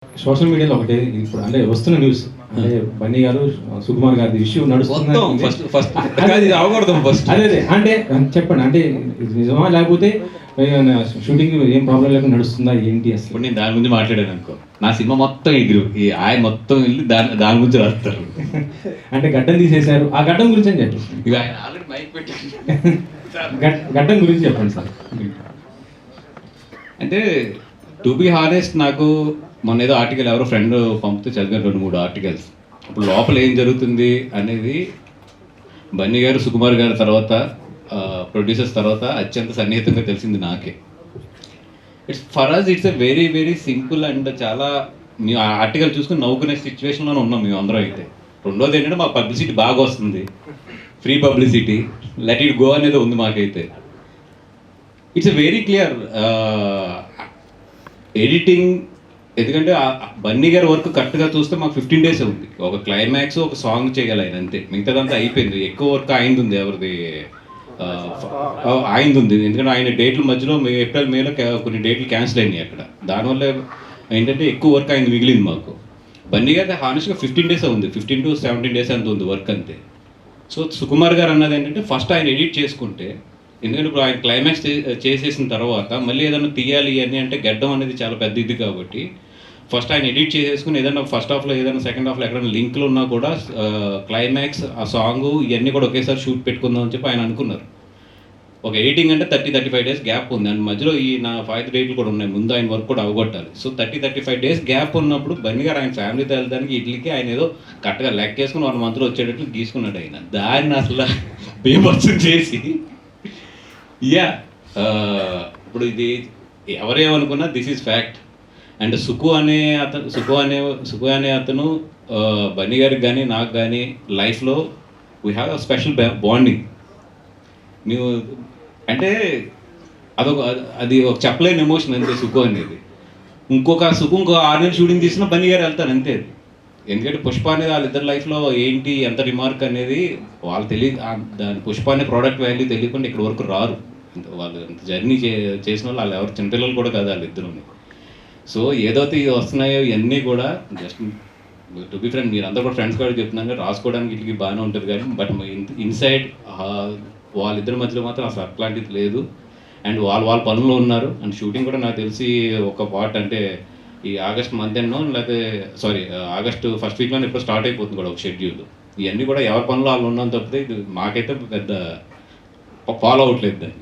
Social మీడియాలో ఒకటి ఇప్పుడు అంటే వస్తున్న న్యూస్ అంటే బన్నీ గారు సుకుమార్ గారి ఇష్యూ నడుస్తుంది. అదే అదే అంటే చెప్పండి, అంటే ఇది నిజమా లేకపోతే షూటింగ్ ఏం ప్రాబ్లం లేకుండా నడుస్తుందా ఏంటి అసలు? ఇప్పుడు నేను దాని గురించి మాట్లాడాను అనుకో, నా సినిమా మొత్తం ఎగిరి ఈ ఆయన మొత్తం వెళ్ళి దాని గురించి రాస్తారు. అంటే గడ్డం తీసేశారు, ఆ గడ్డం గురించి అని చెప్పండి. ఇక ఆయన ఆల్రెడీ మైక్ పెట్టారు. గడ్డం గురించి చెప్పండి సార్. అంటే టు బి హానెస్ట్, నాకు మొన్న ఏదో ఆర్టికల్ ఎవరో ఫ్రెండ్ పంపితే చదివాను 2-3 ఆర్టికల్స్. అప్పుడు లోపల ఏం జరుగుతుంది అనేది బన్నీ గారు సుకుమార్ గారి తర్వాత ప్రొడ్యూసర్స్ తర్వాత అత్యంత సన్నిహితంగా తెలిసింది నాకే. It's a very very simple and చాలా మీ ఆర్టికల్ చూసుకుని నవ్వుకునే సిచ్యువేషన్లోనే ఉన్నాం మేము అందరం. అయితే రెండోది ఏంటంటే మా పబ్లిసిటీ బాగా వస్తుంది, free publicity, let it go అనేది ఉంది మాకైతే. It's very clear editing. ఎందుకంటే బన్నీ గారి వర్క్ కరెక్ట్గా చూస్తే మాకు 15 days ఉంది. ఒక క్లైమాక్స్ ఒక సాంగ్ చేయాలి ఆయన, అంతే. మిగతాదంతా అయిపోయింది. ఎక్కువ వర్క్ ఆయనది ఉంది, ఎవరిది ఆయనది ఉంది. ఎందుకంటే ఆయన డేట్ల మధ్యలో ఏప్రిల్ మేలో కొన్ని డేట్లు క్యాన్సిల్ అయినాయి అక్కడ. దానివల్ల ఏంటంటే ఎక్కువ వర్క్ ఆయన మిగిలింది మాకు. బన్నీ గారి హానెస్ట్గా 15 days ఉంది, 15 to 17 days అంత ఉంది వర్క్, అంతే. సో సుకుమార్ గారు అన్నది ఏంటంటే ఫస్ట్ ఆయన ఎడిట్ చేసుకుంటే, ఎందుకంటే ఇప్పుడు ఆయన క్లైమాక్స్ చేసేసిన తర్వాత మళ్ళీ ఏదైనా తీయాలి అని అంటే గడ్డం అనేది చాలా పెద్ద ఇది కాబట్టి ఫస్ట్ ఆయన ఎడిట్ చేసేసుకుని ఏదైనా ఫస్ట్ హాఫ్లో ఏదైనా సెకండ్ హాఫ్లో ఎక్కడైనా లింక్లు ఉన్నా కూడా క్లైమాక్స్ ఆ సాంగ్ ఇవన్నీ కూడా ఒకేసారి షూట్ పెట్టుకుందాం అని చెప్పి ఆయన అనుకున్నారు. ఒక ఎడిటింగ్ అంటే 30-35 days గ్యాప్ ఉంది, అండ్ మధ్యలో ఈ నా 5 డేట్లు కూడా ఉన్నాయి, ముందు ఆయన వర్క్ కూడా అవగొట్టాలి. సో 30-35 days గ్యాప్ ఉన్నప్పుడు బన్నీ గారు ఆయన ఫ్యామిలీతో వెళ్ళడానికి ఇట్లకి ఆయన ఏదో కరెక్ట్గా లెక్కేసుకుని 1 monthలో వచ్చేటట్లు గీసుకున్నాడు ఆయన. దాన్ని అసలు బేబత్సం చేసి ఇప్పుడు ఇది ఎవరేమనుకున్నా దిస్ ఈజ్ ఫ్యాక్ట్. అండ్ సుకు అనే అతను బన్నీ గారికి కానీ నాకు కానీ లైఫ్లో we have a special bonding. మేము అంటే అది ఒక చెప్పలేని ఎమోషన్ అంతే సుకు అనేది. ఇంకో 6 నెలలు షూటింగ్ తీసినా బన్నీ గారు వెళ్తారు, అంతే. ఎందుకంటే పుష్ప అనేది వాళ్ళిద్దరు లైఫ్లో ఏంటి ఎంత రిమార్క్ అనేది వాళ్ళు తెలియదు. దాని పుష్ప అనే ప్రోడక్ట్ వాల్యూ తెలియకుండా ఇక్కడ వరకు రారు. వాళ్ళు ఎంత జర్నీ చేసిన వాళ్ళు ఎవరు చిన్నపిల్లలు కూడా కాదు వాళ్ళిద్దరు. సో ఏదైతే వస్తున్నాయో ఇవన్నీ కూడా జస్ట్ టు బి ఫ్రెండ్, మీరు అందరూ కూడా ఫ్రెండ్స్ కూడా చెప్తున్నాను, రాసుకోవడానికి ఇట్లకి బాగానే ఉంటుంది కానీ బట్ ఇన్సైడ్ వాళ్ళిద్దరి మధ్యలో మాత్రం అసలు అట్లాంటిది లేదు. అండ్ వాళ్ళ పనుల్లో ఉన్నారు. అండ్ షూటింగ్ కూడా నాకు తెలిసి ఒక పార్ట్ అంటే ఈ ఆగస్ట్ మంత్ ఎండ్నో లేకపోతే ఆగస్ట్ ఫస్ట్ వీక్లో ఎప్పుడు స్టార్ట్ అయిపోతుంది కూడా ఒక షెడ్యూల్. ఇవన్నీ కూడా ఎవరి పనులు వాళ్ళు ఉన్నాం తప్పితే ఇది మాకైతే పెద్ద ఫాలో అవ్వట్లేదు దాన్ని.